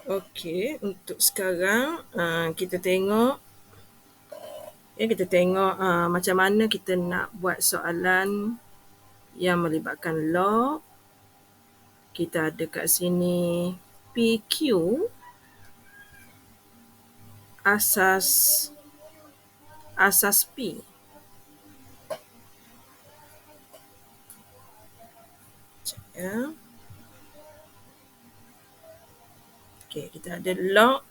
Okey, untuk sekarang kita tengok macam mana kita nak buat soalan yang melibatkan log. Kita ada kat sini PQ asas P. Sekejap ya. Okey, kita ada log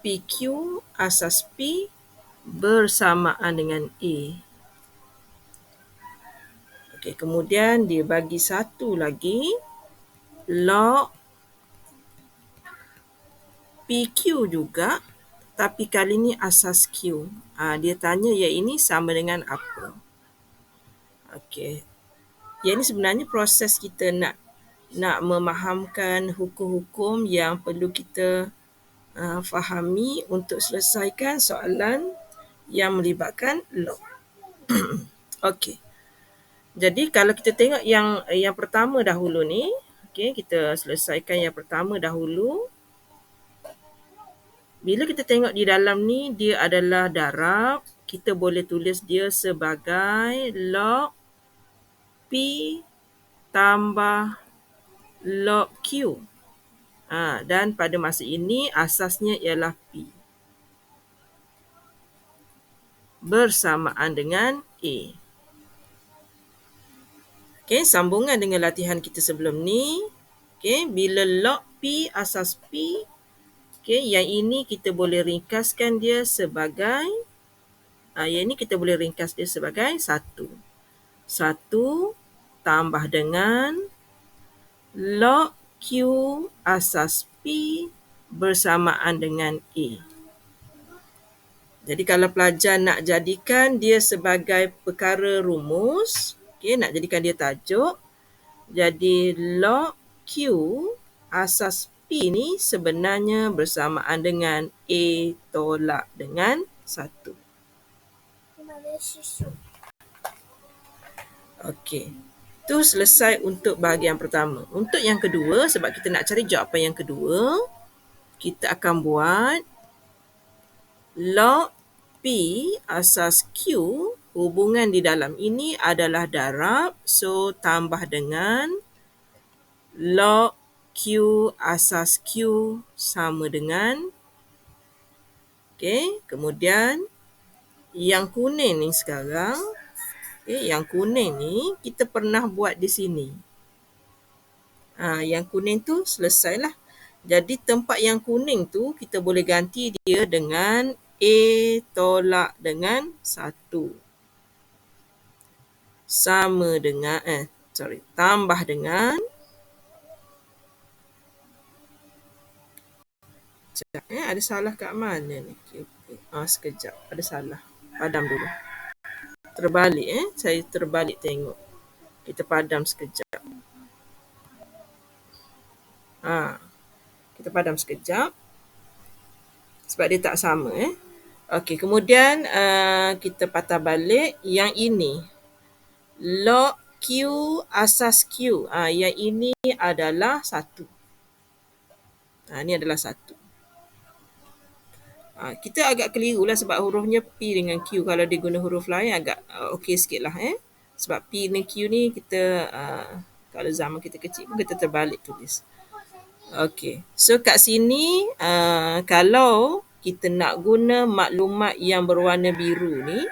PQ asas P bersamaan dengan A. Okey, kemudian dia bagi satu lagi log PQ juga, tapi kali ni asas Q. Dia tanya yang ini sama dengan apa. Okey. Yang ini sebenarnya proses kita nak memahamkan hukum-hukum yang perlu kita fahami untuk selesaikan soalan yang melibatkan log. Okey. Jadi kalau kita tengok yang pertama dahulu ni, okey, kita selesaikan yang pertama dahulu. Bila kita tengok di dalam ni dia adalah darab, kita boleh tulis dia sebagai log P tambah log Q. Dan pada masa ini asasnya ialah P bersamaan dengan A. Okey, sambungan dengan latihan kita sebelum ni. Okey, bila log P asas P, okey, yang ini kita boleh ringkaskan dia sebagai yang ini kita boleh ringkas dia sebagai 1. 1 tambah dengan log Q asas P bersamaan dengan A. Jadi kalau pelajar nak jadikan dia sebagai perkara rumus, okey, nak jadikan dia tajuk, jadi log Q asas P ni sebenarnya bersamaan dengan A tolak dengan 1. Okey. Itu selesai untuk bahagian pertama. Untuk yang kedua, sebab kita nak cari jawapan yang kedua, kita akan buat log P asas Q, hubungan di dalam ini adalah darab, so tambah dengan log Q asas Q sama dengan, okey, kemudian yang kuning ni sekarang, yang kuning ni kita pernah buat di sini. Yang kuning tu selesailah. Jadi tempat yang kuning tu kita boleh ganti dia dengan A tolak dengan 1. Sama dengan, tambah dengan, sekejap, ada salah kat mana ni? Sekejap, ada salah. Padam dulu. Terbalik, saya terbalik tengok. Kita padam sekejap. Kita padam sekejap. Sebab dia tak sama. Okey, kemudian kita patah balik yang ini. Log Q asas Q. Yang ini adalah 1. Ini adalah 1. Kita agak keliru lah sebab hurufnya P dengan Q. Kalau dia guna huruf lain agak okey sikit lah. Sebab P dengan Q ni kita, kalau zaman kita kecil pun kita terbalik tulis. Okey, so kat sini kalau kita nak guna maklumat yang berwarna biru ni,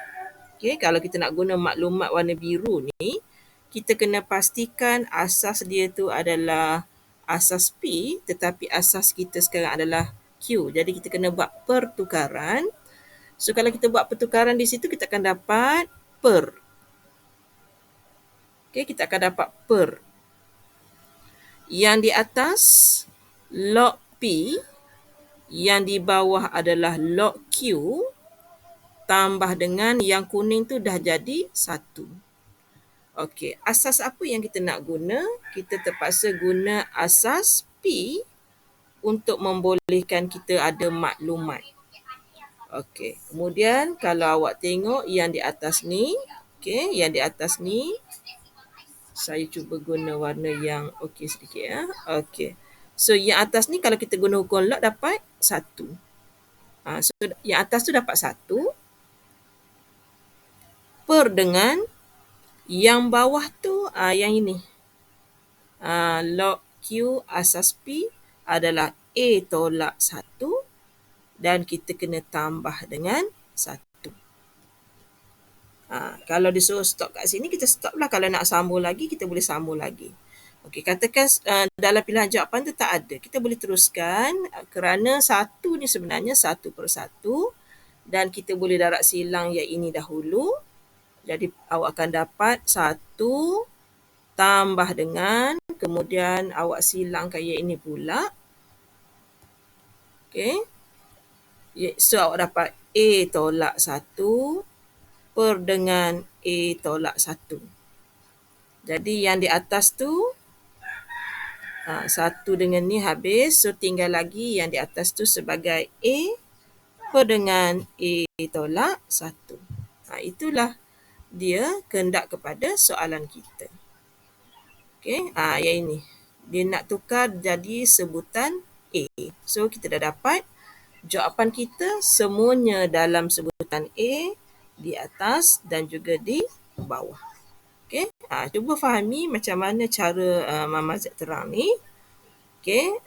okey, kalau kita nak guna maklumat warna biru ni, kita kena pastikan asas dia tu adalah asas P, tetapi asas kita sekarang adalah Q. Jadi kita kena buat pertukaran. So kalau kita buat pertukaran di situ, kita akan dapat per. Okey, kita akan dapat per. Yang di atas log P, yang di bawah adalah log Q, tambah dengan yang kuning tu dah jadi 1. Okey, asas apa yang kita nak guna? Kita terpaksa guna asas P untuk membolehkan kita ada maklumat. Okey, kemudian kalau awak tengok yang di atas ni, okey, yang di atas ni, saya cuba guna warna yang okey sedikit. Okey. So yang atas ni kalau kita guna hukum log dapat 1. So yang atas tu dapat 1 per dengan yang bawah tu yang ini. Log Q asas P adalah A tolak 1 dan kita kena tambah dengan 1. Kalau disuruh stop kat sini, kita stop lah. Kalau nak sambung lagi, kita boleh sambung lagi. Okey, katakan dalam pilihan jawapan tu tak ada. Kita boleh teruskan kerana 1 ni sebenarnya 1/1 dan kita boleh darab silang yang ini dahulu. Jadi awak akan dapat 1 tambah dengan, kemudian awak silangkan yang ini pula. Okey. So awak dapat A tolak 1 per dengan A tolak 1. Jadi yang di atas tu 1 dengan ni habis. So tinggal lagi yang di atas tu sebagai A per dengan A tolak 1. Itulah dia kehendak kepada soalan kita. Okey, yang ini. Dia nak tukar jadi sebutan A. So kita dah dapat jawapan kita semuanya dalam sebutan A di atas dan juga di bawah. Okey, cuba fahami macam mana cara Mama Z terang ni. Okey,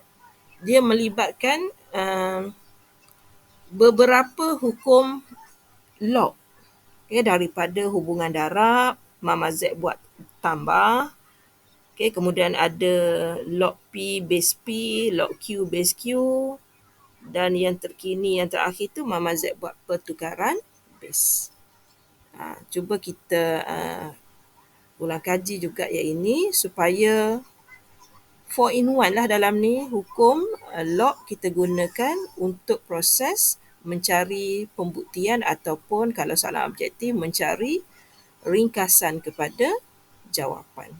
dia melibatkan beberapa hukum log. Okey, daripada hubungan darab, Mama Z buat tambah. Okey, kemudian ada log P base P, log Q base Q, dan yang terkini, yang terakhir tu Mama Z buat pertukaran base. Cuba kita ulang kaji juga yang ini supaya 4-in-1 lah dalam ni. Hukum log kita gunakan untuk proses mencari pembuktian ataupun kalau soalan objektif mencari ringkasan kepada jawapan.